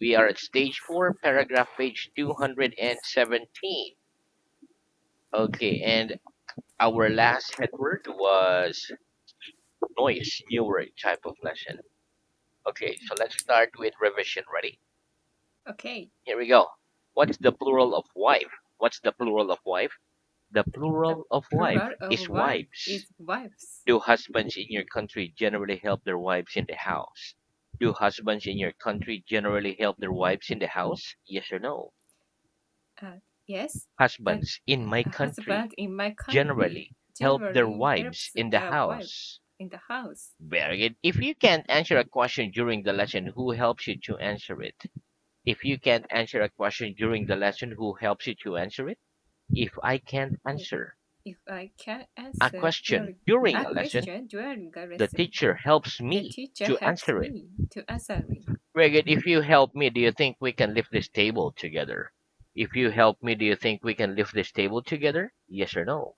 We are at stage 4, paragraph page 217. Okay, and our last head word was noise, newer type of lesson. Okay, so let's start with revision. Ready? Okay. Here we go. What's the plural of wife? What's the plural of wife? The The plural of wife plural of is wife wives. is wives. Do husbands in your country generally help their wives in the house? Do husbands in your country generally help their wives in the house? Yes or no? Yes, uh, Husbands in my a country husband in my country generally help their generally wives helps in the their wife house. in the house. Very good. If you can't answer a question during the lesson, who helps you to answer it? If you can't answer a question during the lesson, who helps you to answer it? If I can't If answer if I can a answer question during a a lesson, question during a the lesson, teacher helps the me teacher to helps answer it. me to answer me. Very good. If you help me, do you think we can lift this table together? If you help me, do you think we can lift this table together? Yes or no?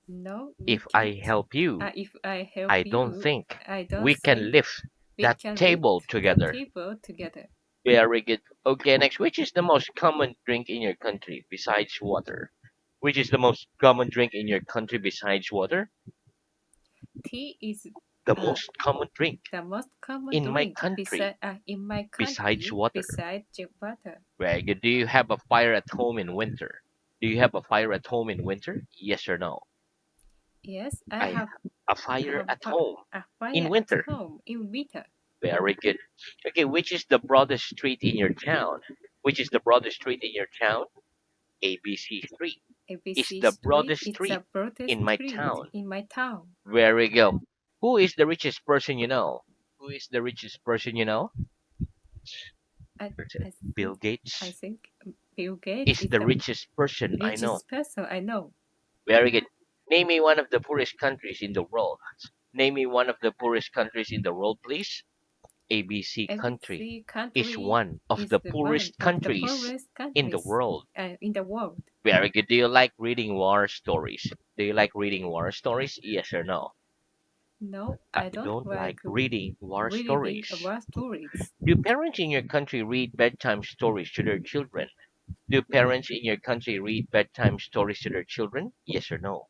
No, we If I can't. help you, If I help I don't you, think I don't we can think lift we that can table lift the together. table together. Very good. Okay, next. Which is the most common drink in your country besides water? Which is the most common drink in your country besides water? Tea is The uh, most common drink the most common in my drink country beside in my besides country water. besides the water. Very good. Do you have a fire at home in winter? Do you have a fire at home in winter? Yes or no? Yes, I have a fire at home a in fire at winter. home in winter. Very good. Okay, which is the broadest street in your town? Which is the broadest street in your town? ABC Street is ABC the Street broadest is the street broadest in my street town. in my town. Very good. Who is the richest person you know? Who is the richest person you know? I, I Bill think I Gates think Bill Gates is is the the richest person I know. richest person I know. Very good. Name me one of the poorest countries in the world. Name me one of the poorest countries in the world, please. ABC country ABC is country one of is the the one poorest of the countries poorest in the countries world. in the world. Very good. Do you like reading war stories? Do you like reading war stories? Yes or no? No, I I don't don't like like reading war reading stories. about stories. Do parents in your country read bedtime stories to their children? Do parents in your country read bedtime stories to their children? Yes or no?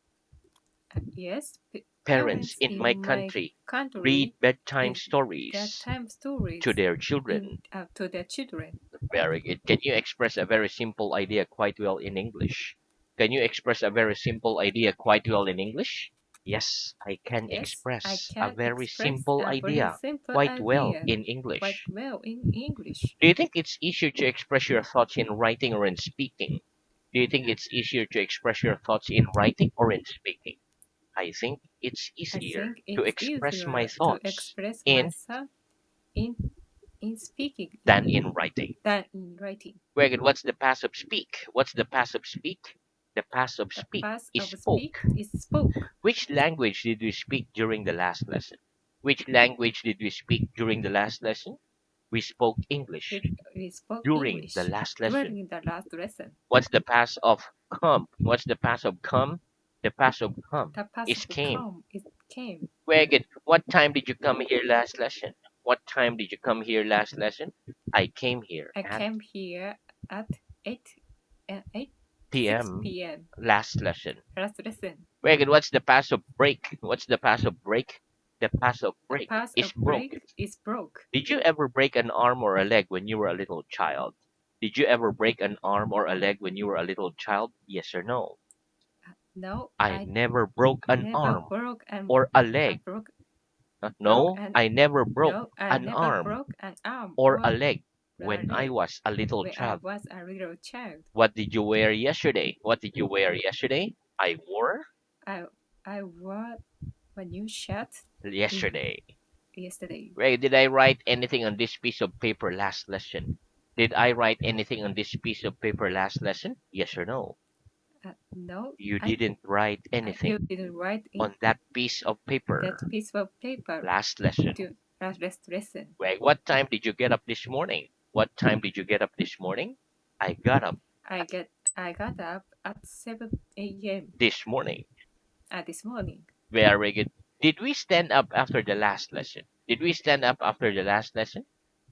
Yes, Parents parents in my in my country read country bedtime is that stories time to stories their in children. to their children. Very good. Can you express a very simple idea quite well in English? Can you express a very simple idea quite well in English? Yes, I can Yes, I express a can very express simple a very idea simple quite well idea in quite English. well in English. Do you think it's easier to express your thoughts in writing or in speaking? Do you think it's easier to express your thoughts in writing or in speaking? I think it's I easier think to it's express my easier to thoughts express in myself in speaking than in writing. than in writing. Very good. What's the past of speak? What's the past of speak? The past of The speak past is of spoke. speak is spoke. Which language did we speak during the last lesson? Which language did we speak during the last lesson? We spoke English We spoke during the English last lesson. during the last lesson. What's the past of come? What's the past of come? The past of come The past is of came. come is came. Very good. What time did you come here last lesson? What time did you come here last lesson? I came here I at came here at 8 PM 6 p.m. last lesson. last lesson. Very good. What's the past of break? What's the past of break? The past of The break past is of broke. break is broke. Did you ever break an arm or a leg when you were a little child? Did you ever break an arm or a leg when you were a little child? Yes or no? No, I I never broke an never arm broke or a I leg. broke No, an I never broke no, I an never arm broke an arm or or a leg a when I leg was a little when I child. was a little child. What did you wear yesterday? What did you wear yesterday? I wore I I wore a new shirt in yesterday. yesterday. Ray, did I write anything on this piece of paper last lesson? Did I write anything on this piece of paper last lesson? Yes or no? No, You didn't write you anything didn't write in on that piece of that paper piece of paper last lesson. to last lesson. Ray, what time did you get up this morning? What time did you get up this morning? I got up I got up at 7 a.m. this morning. This morning. Very good. Did we stand up after the last lesson? Did we stand up after the last lesson?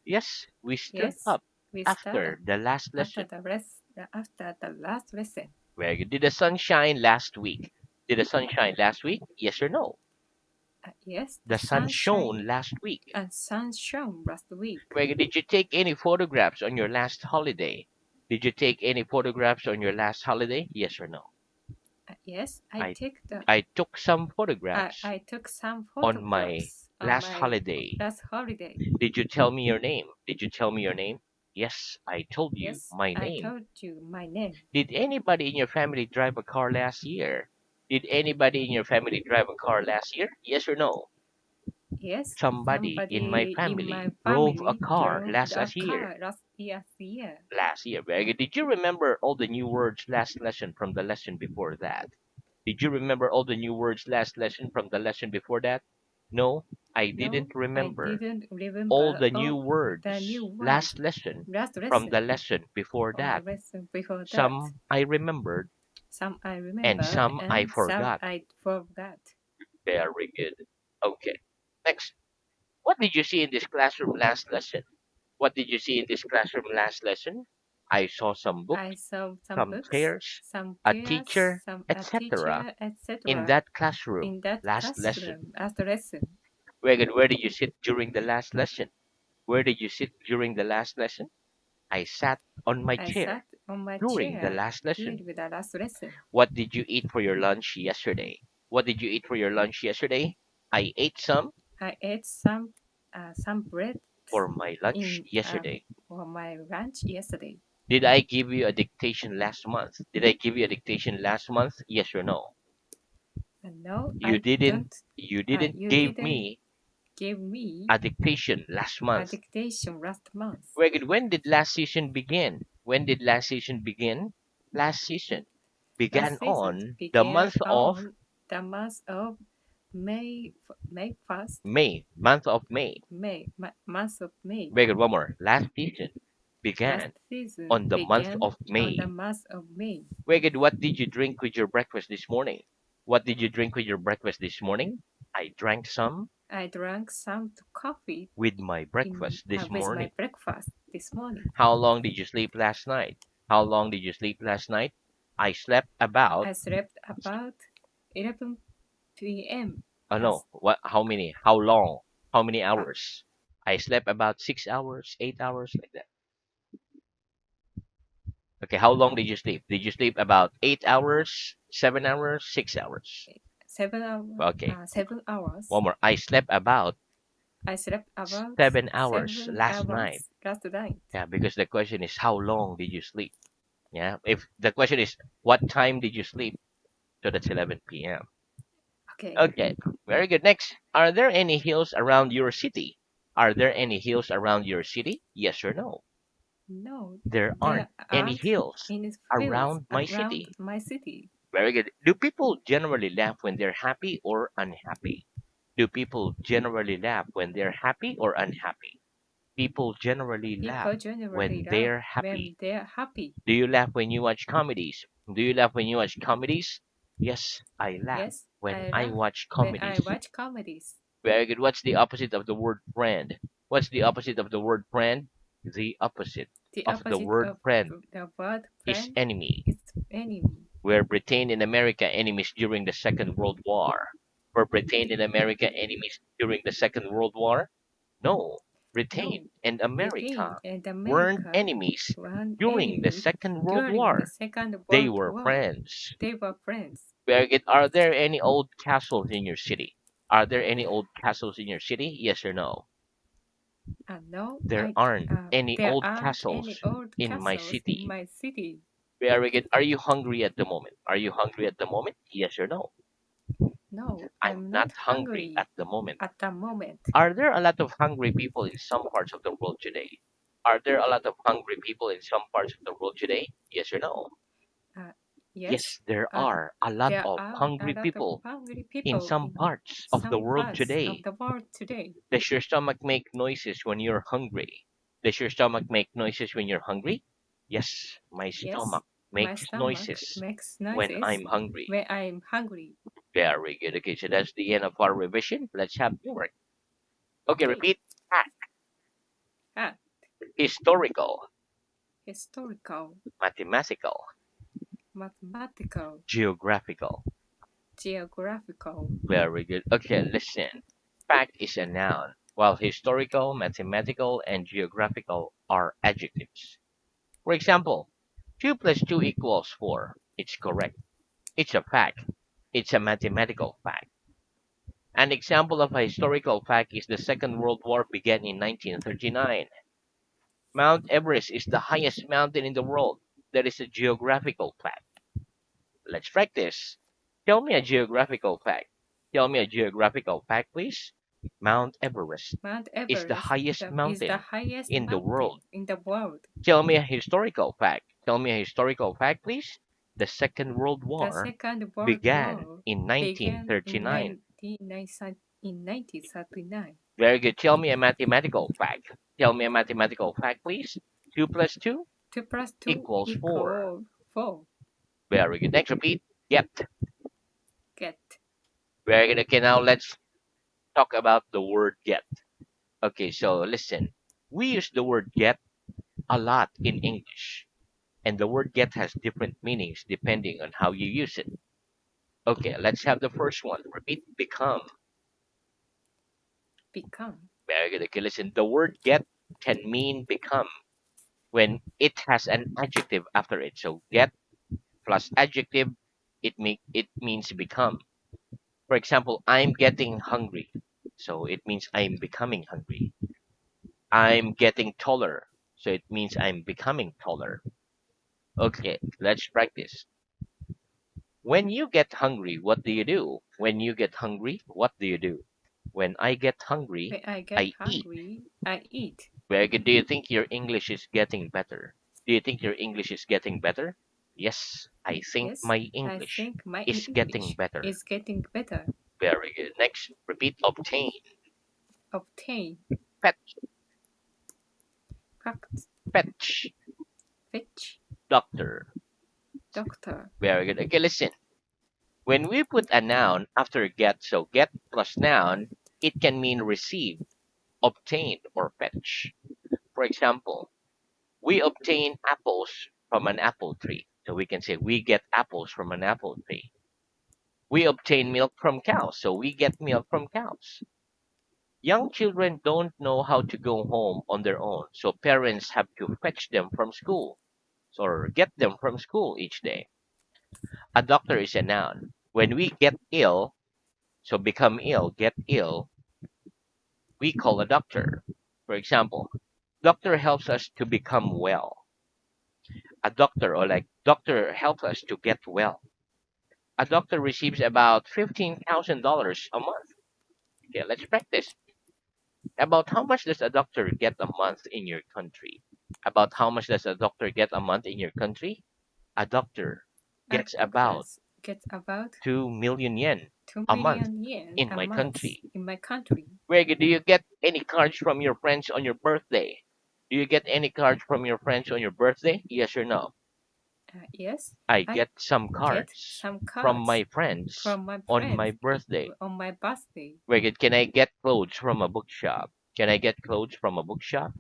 Yes, we stood Yes, up we stood after up the last after lesson. the last lesson. Very good. Did the sun shine last week? Did the sun shine last week? Yes or no? Yes, the The sun sun shone shine last week. and sun shone last week. Very good. Did you take any photographs on your last holiday? Did you take any photographs on your last holiday? Yes or no? Yes, I the I took some photographs I took some on my photographs on last my holiday. last holiday. Did you tell me your name? Did you tell me your name? Yes, I told you Yes, my I name. told you my name. Did anybody in your family drive a car last year? Did anybody in your family drive a car last year? Yes or no? Yes, Somebody in my somebody in family my drove a family car drove last a year. car last year. Last year. Very good. Did you remember all the new words last lesson from the lesson before that? Did you remember all the new words last lesson from the lesson before that? No, I No, didn't I remember didn't all remember the new all the new words word last lesson last from the lesson lesson before from the that. lesson before that. Some I remembered Some I and remembered some I and some forgot. I forgot. Very good. Okay. Next. What did you see in this classroom last lesson? What did you see in this classroom last lesson? I saw some I books, saw some some books, chairs, some a chairs, teacher, some a etc. teacher, in etc. that classroom in that last lesson. classroom as the lesson. Regan, where did you sit during the last lesson? Where did you sit during the last lesson? I sat on my I chair sat on my during the chair last lesson. during the last lesson. What did you eat for your lunch yesterday? What did you eat for your lunch yesterday? I ate I ate some bread for my lunch in yesterday. for my lunch yesterday. Did I give you a dictation last month? Did I give you a dictation last month? Yes or no? And no, You didn't. You didn't you give didn't me give me a dictation last a month. dictation last month. Very good. When did last season begin? When did last season begin? Last season began Last season on the began month of on the month of May 1st, May. Month of May. month of May. Very good. One more. Last season Last began season on the month began of on the May. month of May. Very good. What did you drink with your breakfast this morning? What did you drink with your breakfast this morning? I drank some I drank some coffee with my in breakfast this with my morning. breakfast this morning. How long did you sleep last night? How long did you sleep last night? I slept about I slept about 11 p.m. no. last What? How many? How long? How many hours? I slept about 6 hours, 8 hours, like that. Okay. How long did you sleep? Did you sleep about 8 hours, 7 hours, 6 hours? 7 hours. Okay. 7 hours. One more. I slept about I slept about 7 hours seven last night. hours last night. Yeah, because the question is how long did you sleep? Yeah. If the question is what time did you sleep? So that's 11 p.m. Okay. Okay. Very good. Next. Are there any hills around your city? Are there any hills around your city? Yes or no? No, There aren't there any aren't hills any fields around my around city. my city. Very good. Do people generally laugh when they're happy or unhappy? Do people generally laugh when they're happy or unhappy? People generally laugh People generally when laugh they're happy. when they're happy. Do you laugh when you watch comedies? Do you laugh when you watch comedies? Yes, I laugh Yes, when I I laugh watch when I comedies. watch comedies. Very good. What's the opposite of the word friend? What's the opposite of the word friend? The opposite The of the opposite word of friend the word is friend enemy. is enemy. Were Britain and America enemies during the Second World War? Were Britain and America enemies during the Second World War? No. No, Britain and Britain America and weren't America enemies were during the enemies Second World during the War. Second They World were War. friends. They were friends. Very good. Are there any old castles in your city? Are there any old castles in your city? Yes or no? No, There aren't any there old aren't any castles old in my castles in city. my city. Very good. Are you hungry at the moment? Are you hungry at the moment? Yes or no? No, I'm I'm not not hungry hungry at the moment. at the moment. Are there a lot of hungry people in some parts of the world today? Are there a lot of hungry people in some parts of the world today? Yes or no? Uh, yes, Yes, there uh, are a lot there of are a hungry lot of people hungry in people some in parts of the some world parts of today. the world today. Does your stomach make noises when you're hungry? Does your stomach make noises when you're hungry? Yes, my Yes, stomach my makes stomach noises makes when noises I'm hungry. when I'm hungry. Very good. Okay, so that's the end of our revision. Let's have homework. Okay, Okay. repeat. Hat, Ah, historical, historical, mathematical, mathematical, geographical. geographical, Very good. Okay, listen. Fact is a noun, while historical, mathematical, and geographical are adjectives. For example, 2 plus 2 equals 4. It's correct. It's a fact. It's a mathematical fact. An example of a historical fact is the Second World War began in 1939. Mount Everest is the highest mountain in the world. That is a geographical fact. Let's practice. Tell me a geographical fact. Tell me a geographical fact, please. Mount Everest Mount is the Everest highest is the mountain highest in the world. mountain in the world. Tell me a historical fact. Tell me a historical fact, please. The Second World The War Second World began War in began in 1939. 1939. Very good. Tell me a mathematical fact. Tell me a mathematical fact, please. 2 plus 2 2 plus 2 equals 4. equals 4. Very good. Next, repeat. Get. Get, Very good. Okay, now let's talk about the word get. Okay, so listen. We use the word get a lot in English, and the word get has different meanings depending on how you use it. Okay, let's have the first one. Repeat. Become. become, Very good. Okay, listen. The word get can mean become when it has an adjective after it. So get plus adjective, it means become. For example, I'm getting hungry. So it means I'm becoming hungry. I'm getting taller. So it means I'm becoming taller. Okay, let's practice. When you get hungry, what do you do? When you get hungry, what do you do? When I get hungry, when I get I eat. hungry, I eat. Very good. Do you think your English is getting better? Do you think your English is getting better? Yes, I think Yes, my I English think my is getting English better. is getting better. Very good. Next, repeat. Obtain. Obtain, Fetch. fact, Fetch. fetch, Doctor. doctor. Very good. Okay, listen. When we put a noun after get, so get plus noun, it can mean receive, obtain, or fetch. For example, we obtain apples from an apple tree. So we can say we get apples from an apple tree. We obtain milk from cows. So we get milk from cows. Young children don't know how to go home on their own. So parents have to fetch them from school or get them from school each day. A doctor is a noun. When we get ill, so become ill, get ill, we call a doctor. For example, doctor helps us to become well. A doctor or like doctor helps us to get well. A doctor receives about $15,000 a month. Okay, let's practice. About how much does a doctor get a month in your country? About how much does a doctor get a month in your country? A doctor gets about Doctors get about 2 million yen 2 a month million yen in a my month country. in my country. Greg, do you get any cards from your friends on your birthday? Do you get any cards from your friends on your birthday? Yes or no? Yes, I I get some get cards some from cards my friends from my on my friends birthday. on my birthday. Greg, can I get clothes from a bookshop? Can I get clothes from a bookshop?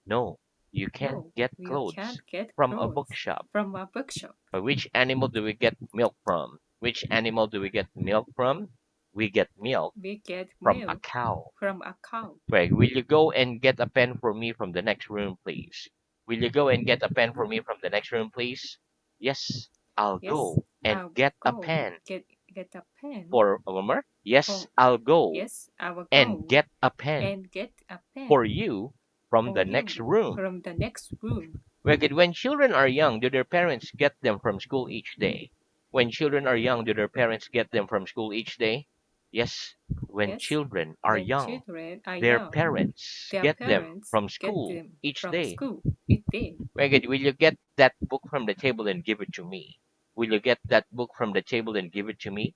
No, you can't No, get you clothes can't get from a clothes bookshop. from a bookshop. Which animal do we get milk from? Which animal do we get milk from? We get milk We get from a milk cow. from a cow. Greg, will you go and get a pen for me from the next room, please? Will you go and get a pen for me from the next room, please? Yes, I'll Yes, go and I'll get a go pen get a pen. for a moment. Yes, For I'll go yes, I will and go get a pen and get a for pen you from for the next you room. from the next room. Wicked. When children are young, do their parents get them from school each day? When children are young, do their parents get them from school each day? Yes. When Yes, children are when young, children are their young, parents their get them parents from get school them each from day. school each day. Wicked. Will you get that book from the table and give it to me? Will you get that book from the table and give it to me?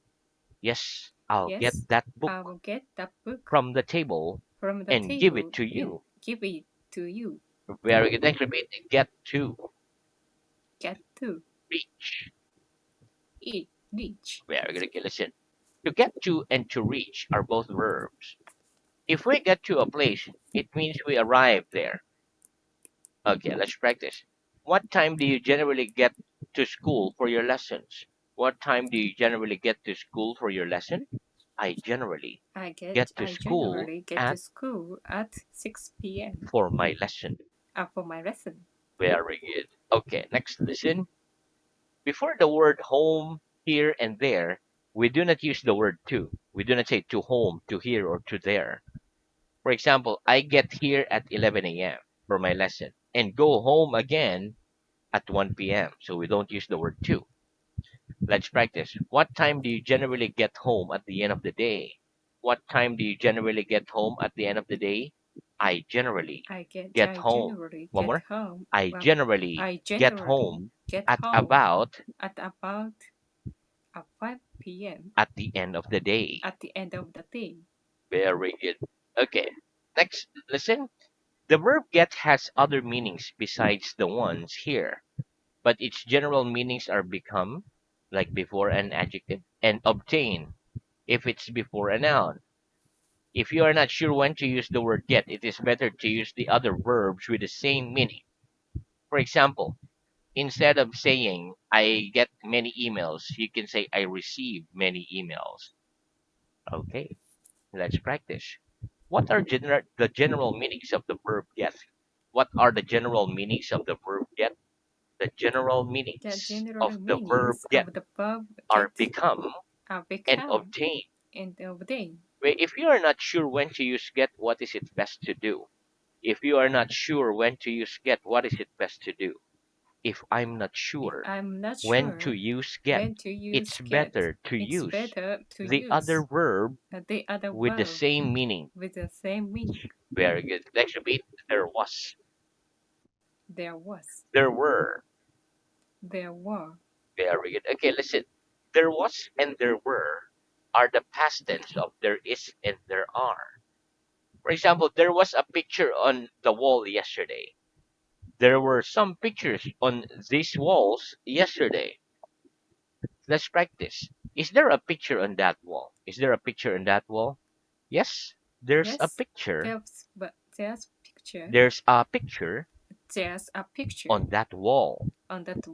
Yes, I'll get Yes, that book I will get the book from the table from the and give it table to and you. give it to you. Very good. Next, repeat. Get to. Get to Reach. eat, reach. Very good. Okay, listen. To get to and to reach are both verbs. If we get to a place, it means we arrive there. Okay, let's practice. What time do you generally get to school for your lessons? What time do you generally get to school for your lesson? I generally get to I school generally get to at school at 6 p.m. for my lesson. For my lesson. Very good. Okay, next listen. Before the word home, here, and there, we do not use the word to. We do not say to home, to here, or to there. For example, I get here at 11 a.m. for my lesson and go home again at 1 p.m. So we don't use the word to. Let's practice. What time do you generally get home at the end of the day? What time do you generally get home at the end of the day? I generally get I home. generally One get more. home. I Well, generally I get generally home get at home about at about 5 p.m. at the end of the day. at the end of the day. Very good. Okay. Next, listen. The verb get has other meanings besides the ones here, but its general meanings are become, like before an adjective, and obtain if it's before a noun. If you are not sure when to use the word get, it is better to use the other verbs with the same meaning. For example, instead of saying I get many emails, you can say I receive many emails. Okay, let's practice. What are the general meanings of the verb get? What are the general meanings of the verb get? The general The meanings general of the verb meanings get of the verb are get become are and become obtain. and obtain. If you are not sure when to use get, what is it best to do? If you are not sure when to use get, what is it best to do? If I'm not If sure I'm not when to sure use get, when to use it's get, better to it's use better to the other use verb the other with the verb same meaning. with the same meaning. Very good. Let's repeat. There was, There was, there were. there were. Very good. Okay, listen. There was and there were are the past tense of there is and there are. For example, there was a picture on the wall yesterday. There were some pictures on these walls yesterday. Let's practice. Is there a picture on that wall? Is there a picture on that wall? Yes, there's a Yes, picture. there's picture. There's a picture There's a picture on that wall. on that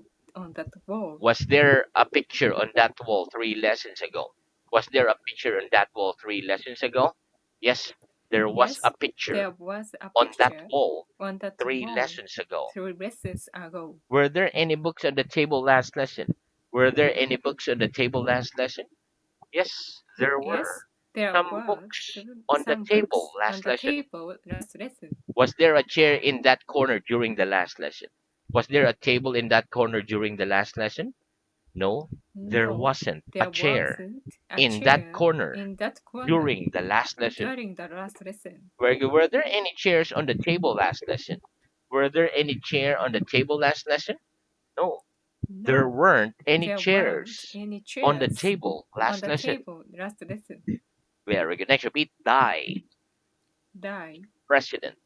wall. Was there a picture on that wall 3 lessons ago? Was there a picture on that wall 3 lessons ago? Yes, there was a Yes, picture there was a on that picture wall on that three wall lessons ago. 3 lessons ago. Were there any books on the table last lesson? Were there any books on the table last lesson? Yes, there Yes, were there some was books on the some table books on last the lesson. table last lesson. Was there a chair in that corner during the last lesson? Was there a table in that corner during the last lesson? No, there No, wasn't a there chair wasn't a in that chair corner in that corner during the last lesson. during the last lesson. Were there any chairs on the table last lesson? Were there any chair on the table last lesson? No, there No, weren't any there weren't chairs any on the chairs table on last the lesson. table last lesson. Very good. Next, repeat. Die. Die, President.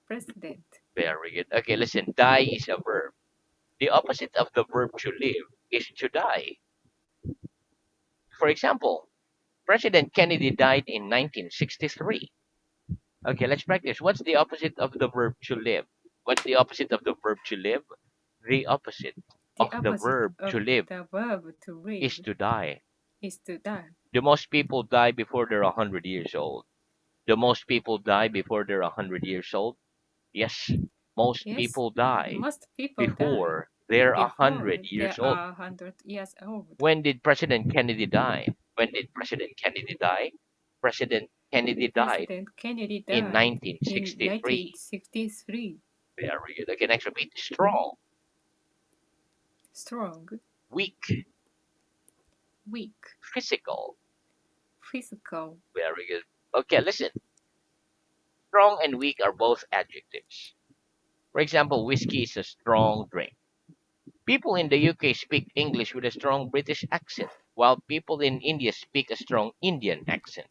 president. Very good. Okay, listen. Die is a verb. The opposite of the verb to live is to die. For example, President Kennedy died in 1963. Okay, let's practice. What's the opposite of the verb to live? What's the opposite of the verb to live? The opposite The of the opposite verb of to live the verb to is live to die. is to die. Do most people die before they're 100 years old? Do most people die before they're 100 years old? Yes, most Yes, people die most people die before they're a before hundred they years old. are 100 years old. When did President Kennedy die? When did President Kennedy die? President Kennedy died President Kennedy in died in 1963. 1963. Very good. Okay, next repeat. Strong, Strong, weak, weak, physical. physical. Very good. Okay, listen. Strong and weak are both adjectives. For example, whiskey is a strong drink. People in the UK speak English with a strong British accent, while people in India speak a strong Indian accent.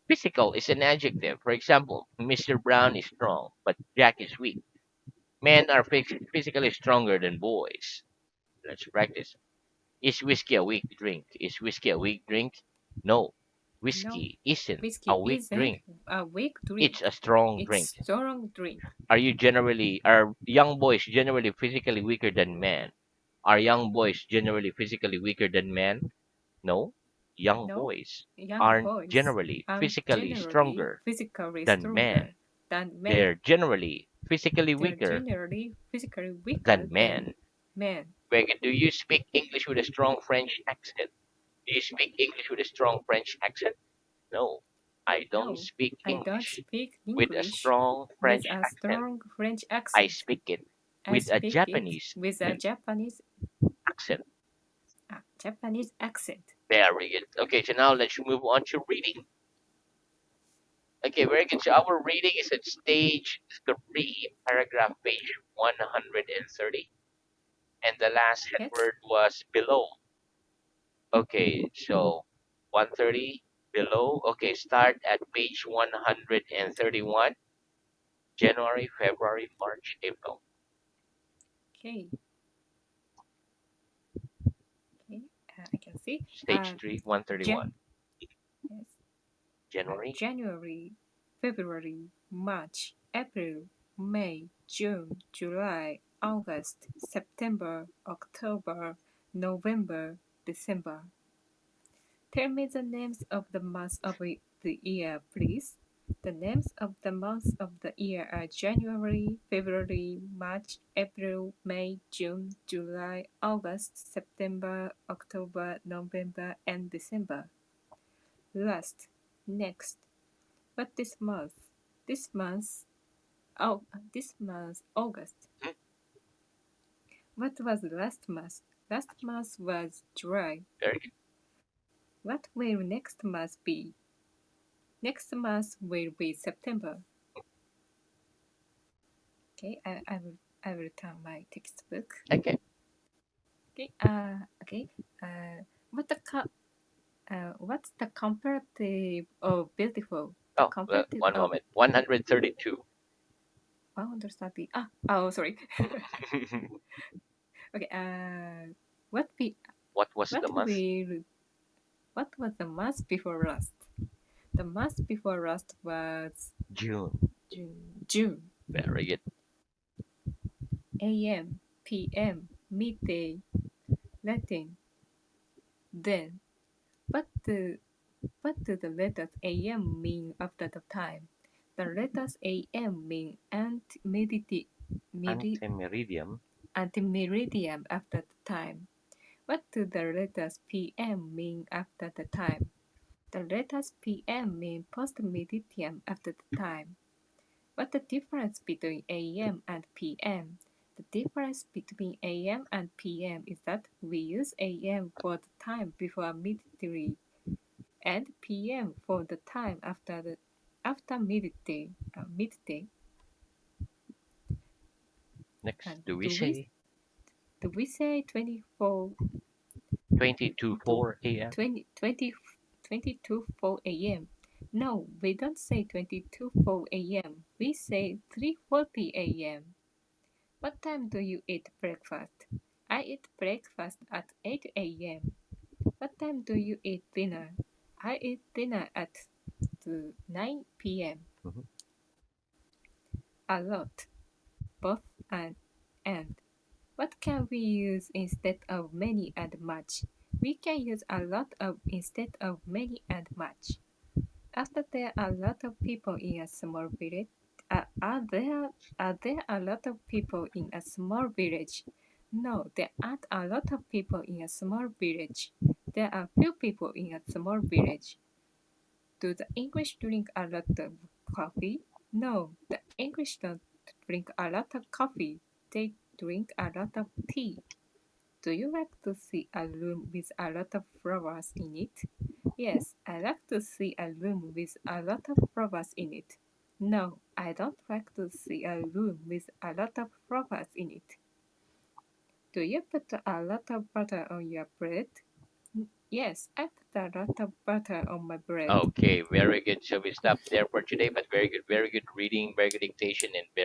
Physical is an adjective. For example, Mr. Brown is strong, but Jack is weak. Men are physically stronger than boys. Let's practice. Is whiskey a weak drink? Is whiskey a weak drink? No. No, Whiskey isn't a whiskey weak isn't drink. a weak It's drink. a strong It's drink. strong drink. Are young boys generally physically weaker than men? Are young boys generally physically weaker than men? No. Young No, boys young aren't boys generally are physically generally stronger physically than men. stronger than They're men. generally physically They're weaker generally physically weaker than than men. men. Greg, do you speak English with a strong French accent? Do you speak English with a strong French accent? No, I don't No, speak I don't English speak with a English strong with French a accent. strong French I accent. speak it I with a speak it Japanese with a accent. Japanese accent. Very good. Okay, so now let's move on to reading. Okay, very good. So our reading is at stage 3, paragraph page 130. And the last head Yes. word was below. Okay, so 130 below. Okay, start at page 131. January, February, March, April. Okay. Okay. I can see. Stage 3, Jan. 131. Yes. January, January, February, March, April, May, June, July, August, September, October, November, December. Tell me the names of the months of the year, please. The names of the months of the year are January, February, March, April, May, June, July, August, September, October, November, and December. Last, next. But this month, this month, oh, this month, August. hmm, What was last month? Last month was July. very good. What will next month be? Next month will be September. Okay, I will turn my textbook. Okay. Okay, okay. What the what's the comparative of beautiful? The Oh, comparative one of moment. 132. 130. Oh, sorry. Okay. What be What was what the month? will what was the month before last? The month before last was June. June. June. Very good. A.M. P.M. Midday. Latin. Then. What do what do the letters A.M. mean after the time? The letters A.M. mean Antemeridium. antimeridium after the time. What do the letters P.M. mean after the time? The letters PM mean post-meridiem after the time. What's the difference between AM and PM? The difference between AM and PM is that we use AM for the time before midday and PM for the time after midday. Next, And do we say do we say 24 22 to 4 a.m.? 22 4 a.m.? No, we don't say 22 4 a.m. We say 3:40 a.m. What time do you eat breakfast? I eat breakfast at 8 a.m. What time do you eat dinner? I eat dinner at 9 p.m. Mhm. A lot, both and. What can we use instead of many and much? We can use a lot of instead of many and much. After there are a lot of people in a small village, are there a lot of people in a small village? No, there aren't a lot of people in a small village. There are few people in a small village. Do the English drink a lot of coffee? No, the English don't drink a lot of coffee. They drink a lot of tea. Do you like to see a room with a lot of flowers in it? Yes, I like to see a room with a lot of flowers in it. No, I don't like to see a room with a lot of flowers in it. Do you put a lot of butter on your bread? Yes, I put a lot of butter on my bread. Okay, very good. So we stop there for today, but very good reading, very good dictation, and very